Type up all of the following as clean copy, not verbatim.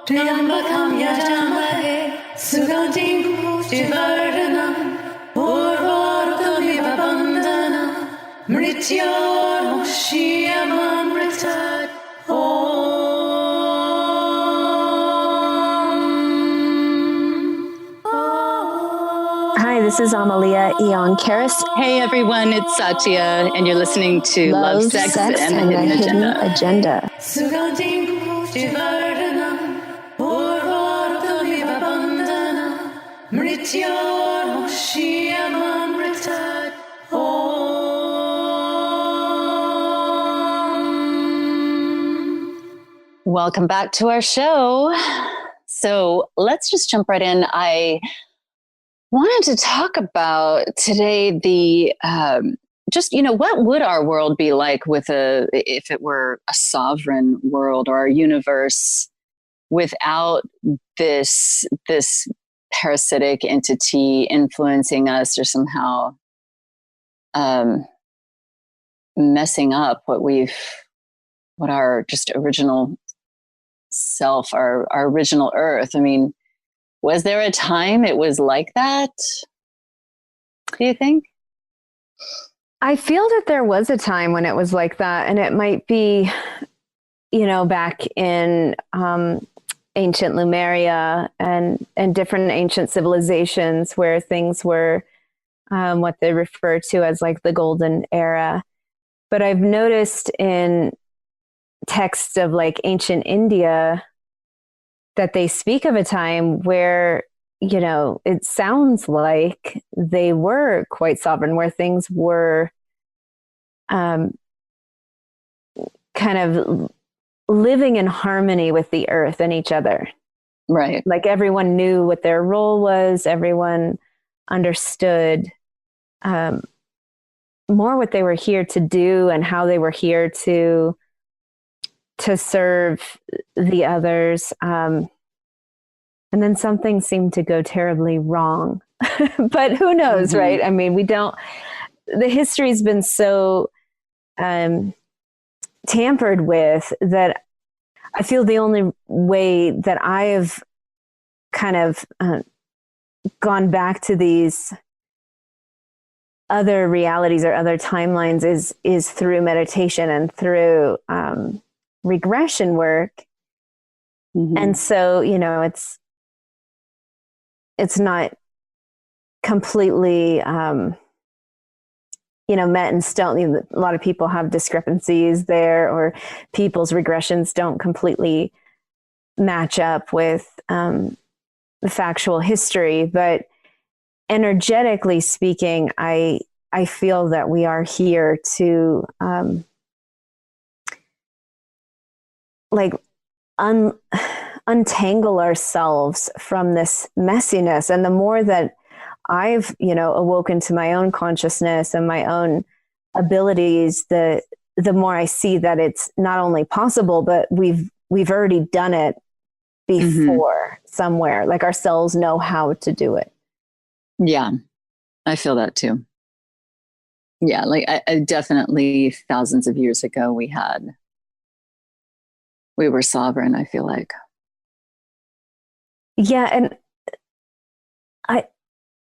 Triambakam yajamahe Sugandhim Pushtivardhanam Urvarukamiva bandhanam Mrityurmukshyamamritat Hi, this is Amelia and Satya. Hey everyone, it's Satya, and you're listening to Love, Sex, and the Hidden Agenda. Welcome back to our show. So let's just jump right in. I wanted to talk about today what would our world be like if it were a sovereign world, or our universe without this parasitic entity influencing us, or somehow messing up what our just original self, our original Earth. I mean, was there a time it was like that? Do you think? I feel that there was a time when it was like that, and it might be, back in ancient Lemuria and different ancient civilizations where things were what they refer to as like the golden era. But I've noticed in texts of like ancient India that they speak of a time where, it sounds like they were quite sovereign, where things were kind of living in harmony with the earth and each other. Right. Like everyone knew what their role was. Everyone understood more what they were here to do and how they were here to serve the others. And then something seemed to go terribly wrong. But who knows, mm-hmm. Right? I mean, the history's been so tampered with that I feel the only way that I have kind of gone back to these other realities or other timelines is through meditation and through regression work. Mm-hmm. And so, it's not completely, met in stone. A lot of people have discrepancies there, or people's regressions don't completely match up with the factual history. But energetically speaking, I feel that we are here to untangle ourselves from this messiness. And the more that I've, awoken to my own consciousness and my own abilities, the more I see that it's not only possible, but we've already done it before, mm-hmm. somewhere. Like our cells know how to do it. Yeah, I feel that too. Yeah, like I definitely thousands of years ago we were sovereign, I feel like. Yeah, and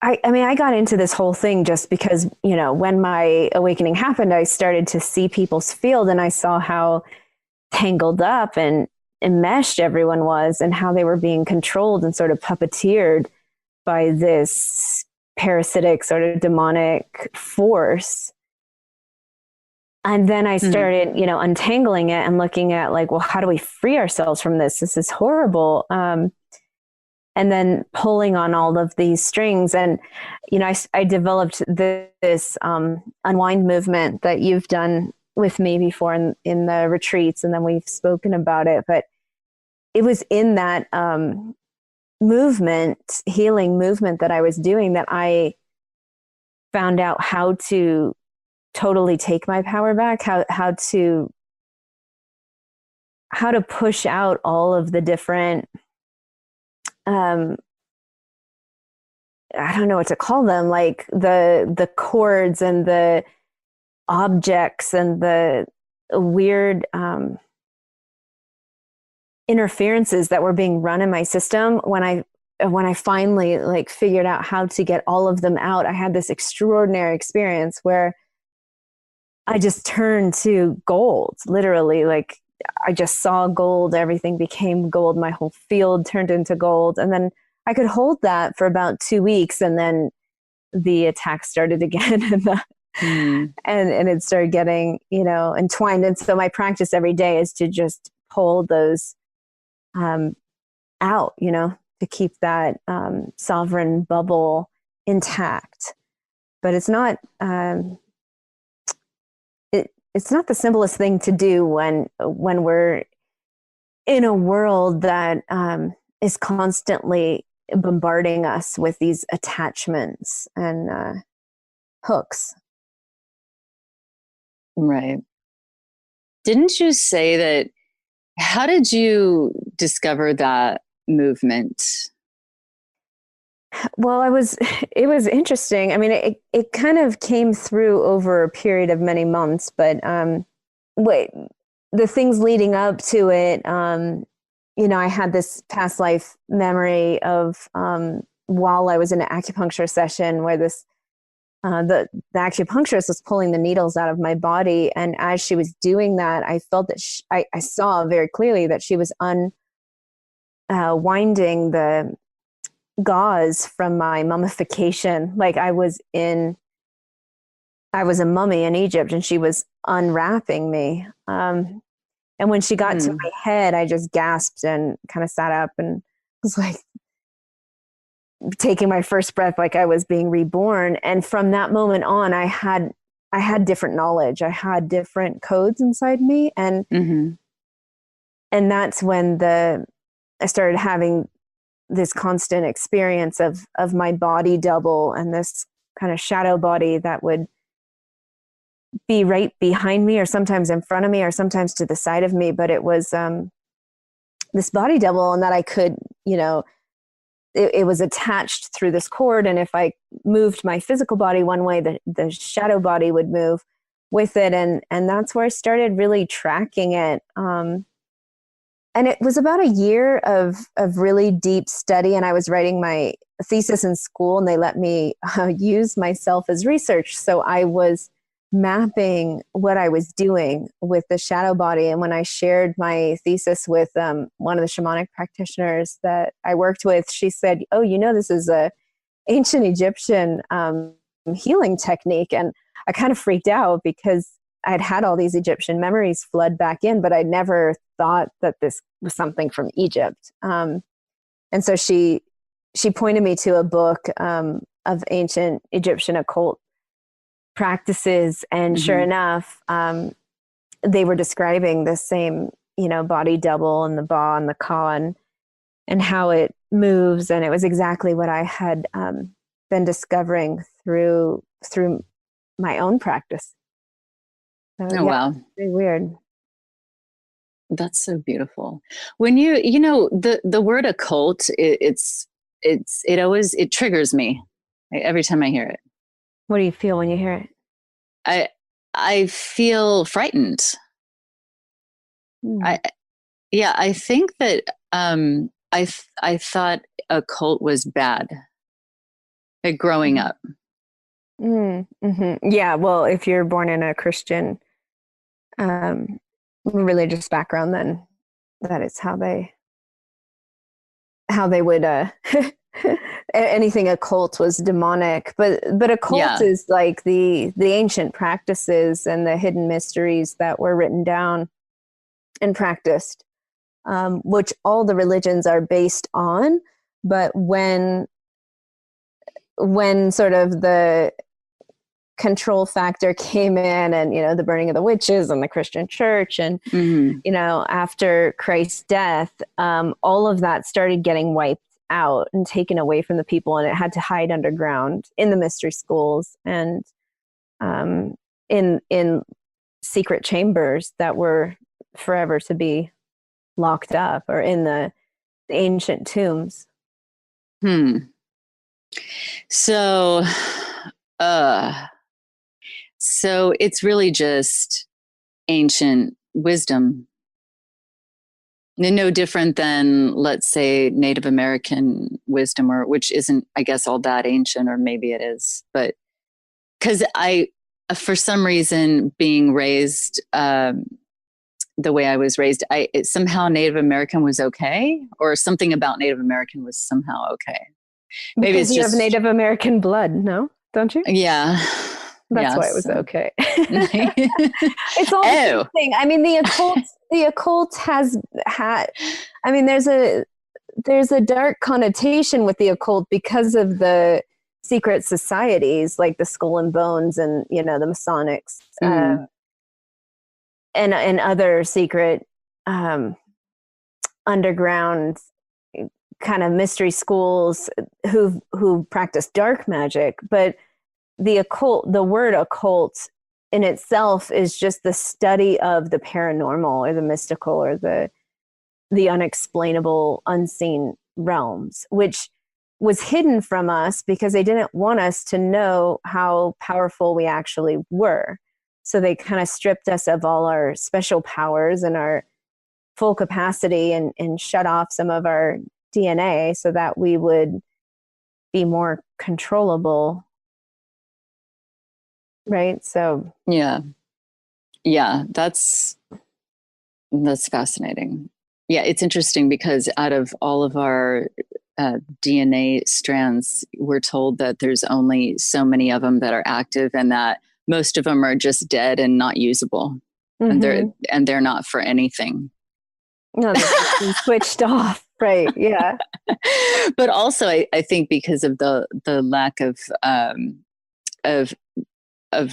I mean, I got into this whole thing just because, when my awakening happened, I started to see people's field, and I saw how tangled up and enmeshed everyone was, and how they were being controlled and sort of puppeteered by this parasitic sort of demonic force. And then I started, untangling it and looking at like, well, how do we free ourselves from this? This is horrible. And then pulling on all of these strings. And, I developed this Unwind movement that you've done with me before in the retreats. And then we've spoken about it. But it was in that healing movement that I was doing, that I found out how to totally take my power back, how to push out all of the different I don't know what to call them, like the cords and the objects and the weird interferences that were being run in my system, when I finally like figured out how to get all of them out, I had this extraordinary experience where I just turned to gold, literally. Like I just saw gold, everything became gold, my whole field turned into gold. And then I could hold that for about 2 weeks, and then the attack started again. And it started getting, entwined. And so my practice every day is to just pull those out, to keep that sovereign bubble intact. But it's not it's not the simplest thing to do when we're in a world that is constantly bombarding us with these attachments and hooks. Right. Didn't you say that? How did you discover that movement? Well, it was interesting. I mean, it kind of came through over a period of many months, but the things leading up to it, I had this past life memory of while I was in an acupuncture session where the acupuncturist was pulling the needles out of my body. And as she was doing that, I felt that I saw very clearly that she was winding the gauze from my mummification. Like I was a mummy in Egypt, and she was unwrapping me. And when she got to my head, I just gasped and kind of sat up and was like taking my first breath, like I was being reborn. And from that moment on, I had different knowledge. I had different codes inside me. And that's when I started having this constant experience of my body double and this kind of shadow body that would be right behind me or sometimes in front of me or sometimes to the side of me. But it was this body double, and that I could, it was attached through this cord. And if I moved my physical body one way, the shadow body would move with it. And that's where I started really tracking it. And it was about a year of really deep study. And I was writing my thesis in school, and they let me use myself as research. So I was mapping what I was doing with the shadow body. And when I shared my thesis with one of the shamanic practitioners that I worked with, she said, "Oh, this is a ancient Egyptian healing technique." And I kind of freaked out because I'd had all these Egyptian memories flood back in, but I'd never thought that this was something from Egypt. And so she pointed me to a book of ancient Egyptian occult practices. And sure enough, they were describing the same, body double and the ba and the ka and how it moves. And it was exactly what I had been discovering through my own practice. So, Wow. very weird. That's so beautiful. When the word occult, it triggers me every time I hear it. What do you feel when you hear it? I feel frightened. I think that I thought occult was bad growing up. Yeah, well, if you're born in a Christian religious background, then that is how they would anything occult was demonic. But occult is like the ancient practices and the hidden mysteries that were written down and practiced, which all the religions are based on. But when sort of the control factor came in, and the burning of the witches and the Christian church, and after Christ's death, all of that started getting wiped out and taken away from the people, and it had to hide underground in the mystery schools and in secret chambers that were forever to be locked up, or in the ancient tombs. So it's really just ancient wisdom. No different than, let's say, Native American wisdom, or which isn't, I guess, all that ancient, or maybe it is. But because for some reason, being raised the way I was raised, somehow Native American was okay, or something about Native American was somehow okay. Maybe because it's you just have Native American blood, no? Don't you? Yeah. That's why it was okay. It's all the same thing. I mean, the occult has had, I mean, there's a dark connotation with the occult because of the secret societies like the Skull and Bones and, the Masonics, and other secret underground kind of mystery schools who practice dark magic. But the occult, the word occult in itself is just the study of the paranormal or the mystical or the unexplainable, unseen realms, which was hidden from us because they didn't want us to know how powerful we actually were. So they kind of stripped us of all our special powers and our full capacity and shut off some of our DNA so that we would be more controllable. Right. So yeah, that's fascinating. Yeah, it's interesting because out of all of our DNA strands, we're told that there's only so many of them that are active, and that most of them are just dead and not usable, and they're not for anything. No, they're switched off. Right. Yeah. But also, I think because of the lack of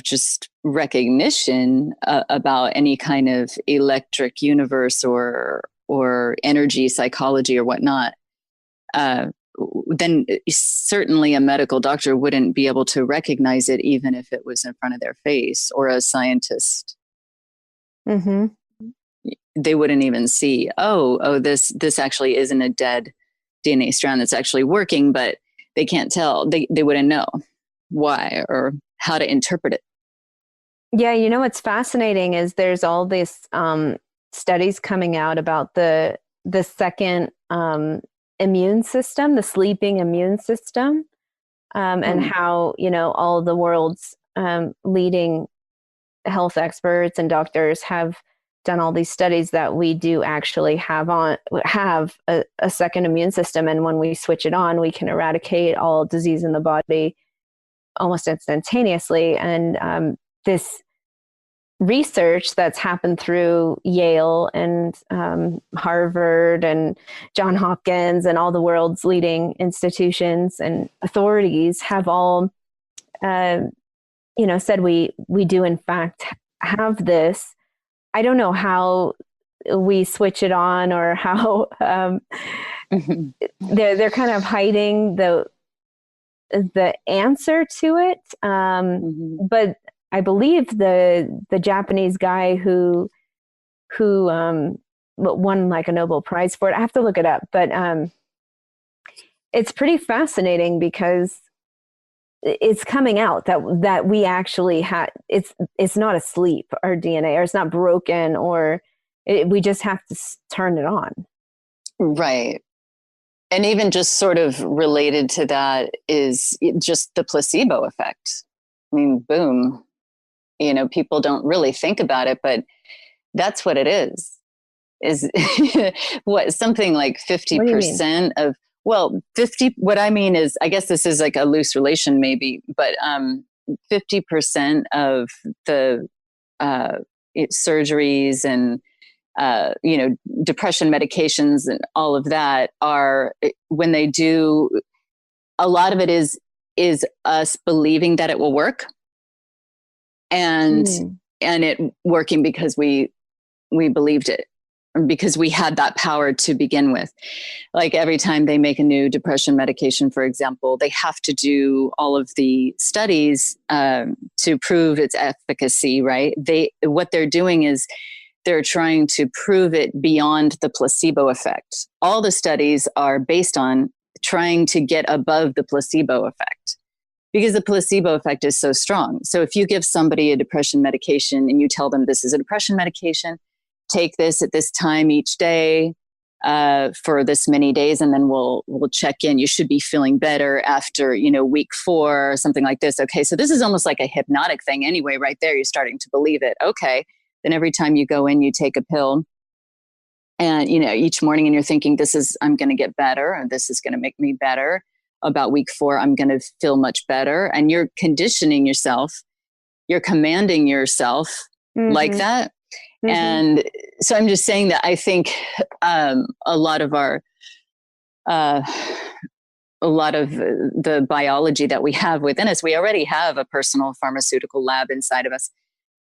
just recognition about any kind of electric universe or energy psychology or whatnot, then certainly a medical doctor wouldn't be able to recognize it even if it was in front of their face, or a scientist. They wouldn't even see, this actually isn't a dead DNA strand that's actually working, but they can't tell. They wouldn't know why or how to interpret it. Yeah, what's fascinating is there's all these studies coming out about the second immune system, the sleeping immune system, and how all the world's leading health experts and doctors have done all these studies that we do actually have a second immune system, and when we switch it on, we can eradicate all disease in the body almost instantaneously. And this research that's happened through Yale and Harvard and Johns Hopkins and all the world's leading institutions and authorities have all said we do in fact have this. I don't know how we switch it on, or how they're kind of hiding the answer to it. But I believe the Japanese guy who won like a Nobel Prize for it. I have to look it up, but it's pretty fascinating because it's coming out that we actually had it's not asleep, our DNA, or it's not broken, or we just have to turn it on. Right. And even just sort of related to that is just the placebo effect. I mean, boom, people don't really think about it, but that's what it is what, something like 50% of, well, 50, what I mean is, I guess this is like a loose relation maybe, but 50% of the surgeries and depression medications and all of that are, when they do, a lot of it is us believing that it will work, and it working because we believed it, because we had that power to begin with. Like every time they make a new depression medication, for example, they have to do all of the studies to prove its efficacy, right? What they're doing is they're trying to prove it beyond the placebo effect. All the studies are based on trying to get above the placebo effect, because the placebo effect is so strong. So if you give somebody a depression medication and you tell them this is a depression medication, take this at this time each day, for this many days, and then we'll check in. You should be feeling better after, week 4 or something like this. Okay, so this is almost like a hypnotic thing anyway, right there. You're starting to believe it. Okay, then every time you go in, you take a pill, and each morning, and you're thinking, I'm going to get better, and this is going to make me better. About week 4, I'm going to feel much better, and you're conditioning yourself. You're commanding yourself like that. Mm-hmm. And so I'm just saying that I think a lot of the biology that we have within us, we already have a personal pharmaceutical lab inside of us.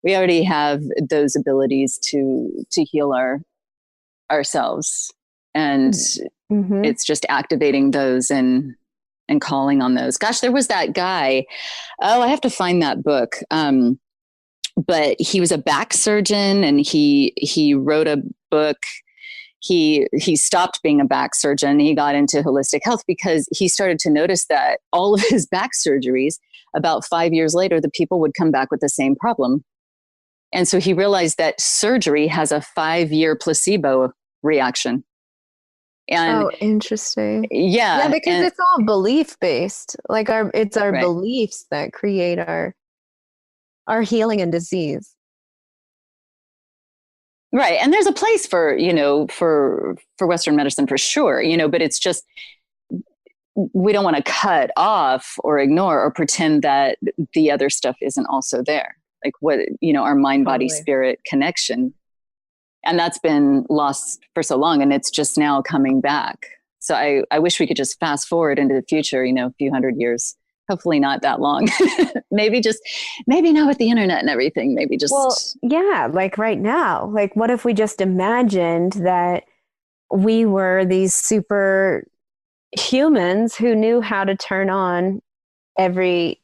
We already have those abilities to heal ourselves. And it's just activating those and calling on those. Gosh, there was that guy. Oh, I have to find that book. But he was a back surgeon, and he wrote a book. He stopped being a back surgeon. He got into holistic health because he started to notice that all of his back surgeries, about 5 years later, the people would come back with the same problem. And so he realized that surgery has a 5-year placebo reaction. And interesting. Yeah, because it's all belief based. Like it's our right. beliefs that create our healing and disease. Right. And there's a place for Western medicine for sure, but it's just, we don't want to cut off or ignore or pretend that the other stuff isn't also there. Like what, our mind, body, spirit connection. And that's been lost for so long, and it's just now coming back. So I wish we could just fast forward into the future, a few hundred years. Hopefully not that long. maybe now with the internet and everything, maybe just. Well, yeah, like right now, like what if we just imagined that we were these super humans who knew how to turn on every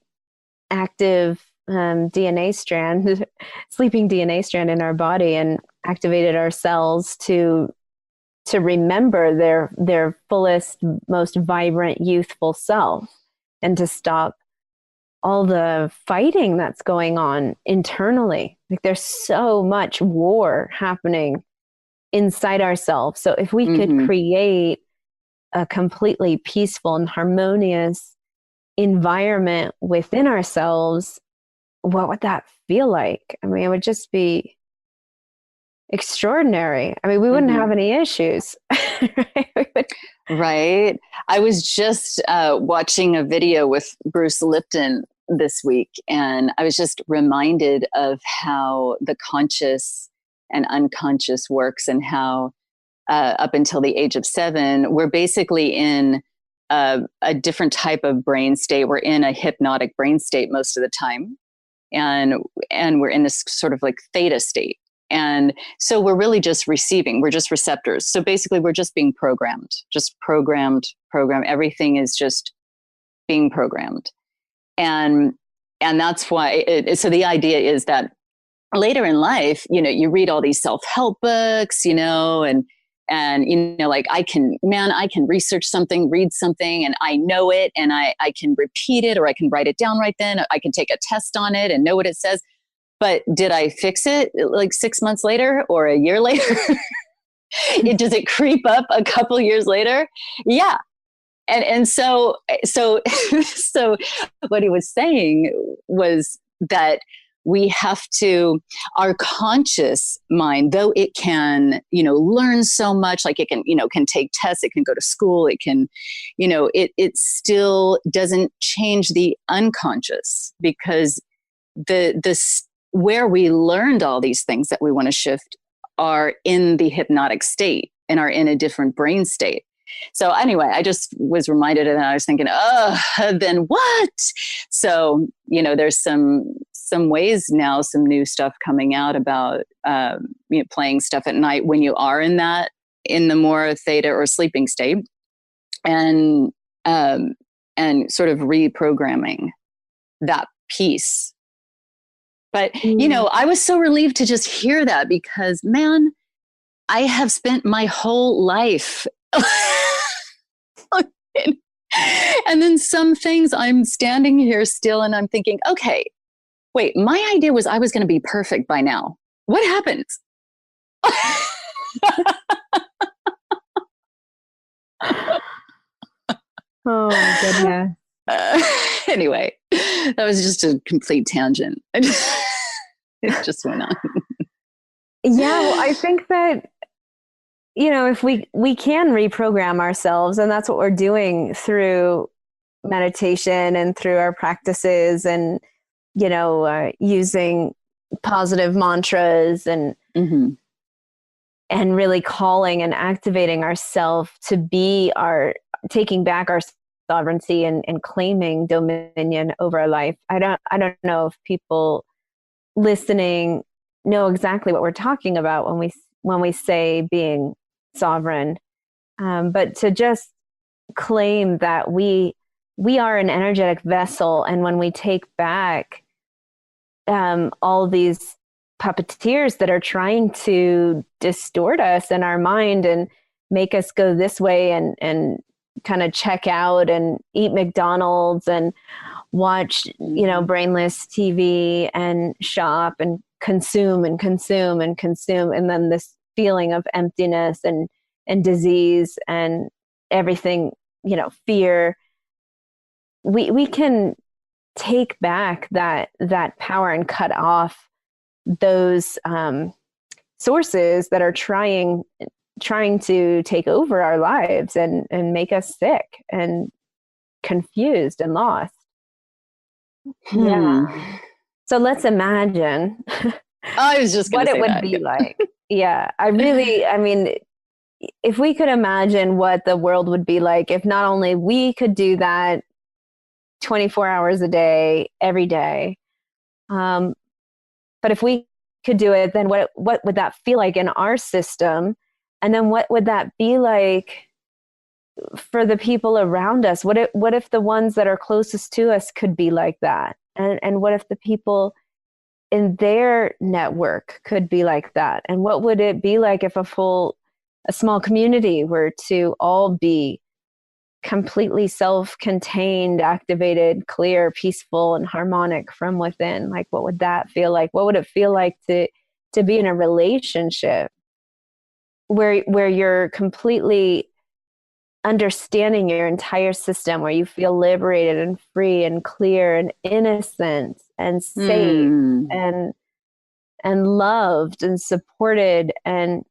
active DNA strand, sleeping DNA strand in our body, and activated our cells to remember their fullest, most vibrant, youthful self. And to stop all the fighting that's going on internally. Like there's so much war happening inside ourselves. So if we could create a completely peaceful and harmonious environment within ourselves, what would that feel like? I mean, it would just be extraordinary. I mean, we wouldn't have any issues. Right. I was just watching a video with Bruce Lipton this week, and I was just reminded of how the conscious and unconscious works, and how up until the age of 7, we're basically in a different type of brain state. We're in a hypnotic brain state most of the time, and we're in this sort of like theta state. And so we're really just receiving, we're just receptors. So basically we're just being programmed. Everything is just being programmed. And that's why, so the idea is that later in life, you read all these self-help books, and like I can research something, read something, and I know it, and I can repeat it, or I can write it down right then. I can take a test on it and know what it says. But did I fix it like 6 months later or a year later? Does it creep up a couple years later? Yeah. And so what he was saying was that we have to, our conscious mind, though it can, learn so much, like it can, can take tests, it can go to school, it can, it still doesn't change the unconscious, because where we learned all these things that we want to shift are in the hypnotic state and are in a different brain state. So anyway, I just was reminded, and I was thinking, then what? So, there's some ways now, some new stuff coming out about playing stuff at night when you are in the more theta or sleeping state, and sort of reprogramming that piece. But, I was so relieved to just hear that, because, man, I have spent my whole life. And then some things, I'm standing here still and I'm thinking, okay, wait, my idea was I was going to be perfect by now. What happened? Oh my goodness. Anyway, that was just a complete tangent. It just went on. Yeah, well, I think that, if we can reprogram ourselves, and that's what we're doing through meditation and through our practices, and using positive mantras, and Mm-hmm. and really calling and activating ourselves to be taking back our sovereignty, and claiming dominion over our life. I don't know if people listening know exactly what we're talking about when we say being sovereign, but to just claim that we are an energetic vessel, and when we take back all these puppeteers that are trying to distort us in our mind and make us go this way, and kind of check out and eat McDonald's and watch brainless TV and shop and consume and consume and consume, and then this feeling of emptiness and disease and everything, fear. We can take back that power and cut off those sources that are trying to take over our lives and make us sick and confused and lost. Yeah. So let's imagine I was just what it would be like. Yeah. I mean, if we could imagine what the world would be like if not only we could do that 24 hours a day, every day, but if we could do it, then what would that feel like in our system? And then what would that be like for the people around us? What if the ones that are closest to us could be like that? And what if the people in their network could be like that? And what would it be like if a small community were to all be completely self-contained, activated, clear, peaceful, and harmonic from within? Like, what would that feel like? What would it feel like to be in a relationship where you're completely understanding your entire system, where you feel liberated and free and clear and innocent and safe and loved and supported and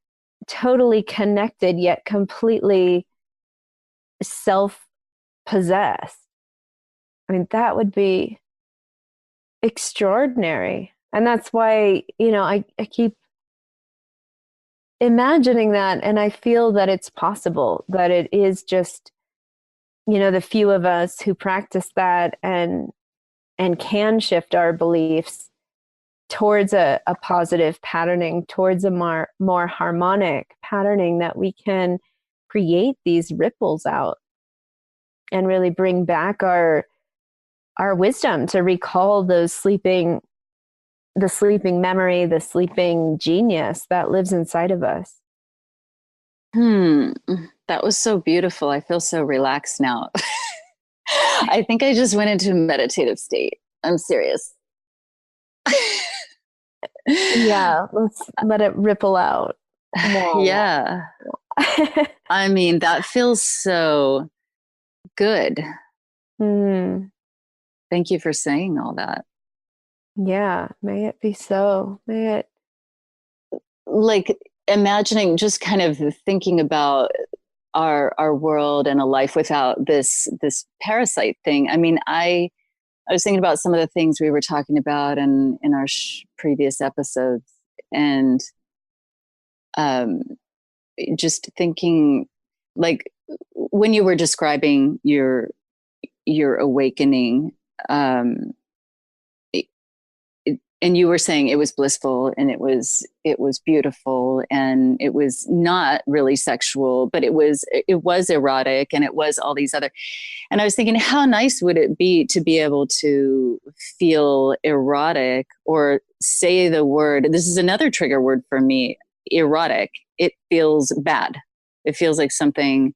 totally connected, yet completely self-possessed? I mean, that would be extraordinary. And that's why, I keep imagining that, and I feel that it's possible, that it is just, the few of us who practice that and can shift our beliefs towards a positive patterning, towards a more harmonic patterning, that we can create these ripples out and really bring back our wisdom to recall the sleeping memory, the sleeping genius that lives inside of us. That was so beautiful. I feel so relaxed now. I think I just went into a meditative state. I'm serious. Yeah, let's let it ripple out. Yeah. I mean, that feels so good. Thank you for saying all that. Yeah, may it be so. May it. Like, imagining, just kind of thinking about our world and a life without this parasite thing. I mean, I was thinking about some of the things we were talking about in our previous episodes, and just thinking, like, when you were describing your awakening, and you were saying it was blissful, and it was beautiful, and it was not really sexual, but it was erotic, and it was all these other. And I was thinking, how nice would it be to be able to feel erotic, or say the word, this is another trigger word for me, erotic. It feels bad. It feels like something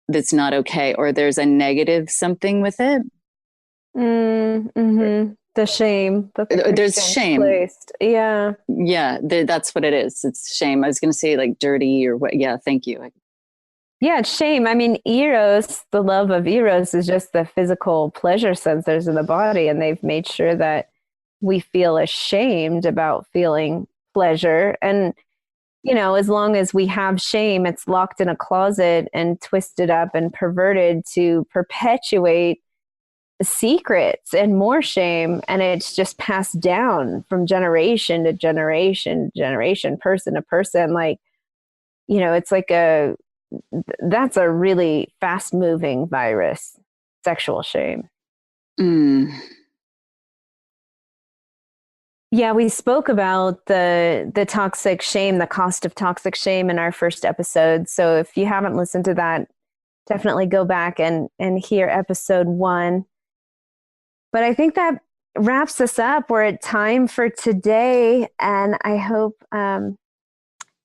that's not okay, or there's a negative something with it. Mm-hmm. The shame. There's shame. Placed. Yeah. Yeah, that's what it is. It's shame. I was going to say like dirty or what. Yeah, thank you. Yeah, it's shame. I mean, eros, the love of eros is just the physical pleasure sensors in the body. And they've made sure that we feel ashamed about feeling pleasure. And, you know, as long as we have shame, it's locked in a closet and twisted up and perverted to perpetuate secrets and more shame. And it's just passed down from generation to generation, generation, person to person. Like, you know, it's like that's a really fast moving virus, sexual shame. Yeah, we spoke about the toxic shame, the cost of toxic shame in our first episode. So if you haven't listened to that, definitely go back and hear episode 1. But I think that wraps us up. We're at time for today, and I hope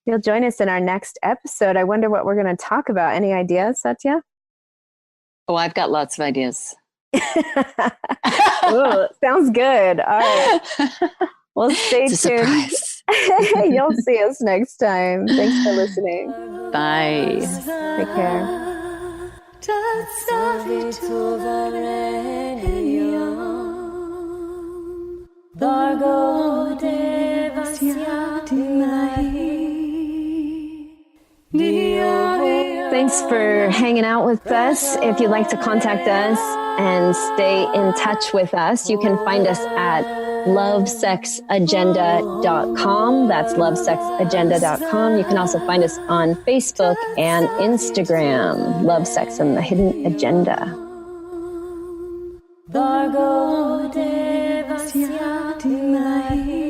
you'll join us in our next episode. I wonder what we're going to talk about. Any ideas, Satya? Oh, I've got lots of ideas. Ooh, sounds good. All right. Well, stay tuned. You'll see us next time. Thanks for listening. Bye. Take care. Thanks for hanging out with us. If you'd like to contact us and stay in touch with us, you can find us at lovesexagenda.com. That's lovesexagenda.com. You can also find us on Facebook and Instagram, Love, Sex, and the Hidden Agenda. Bhargo devasya dhimahi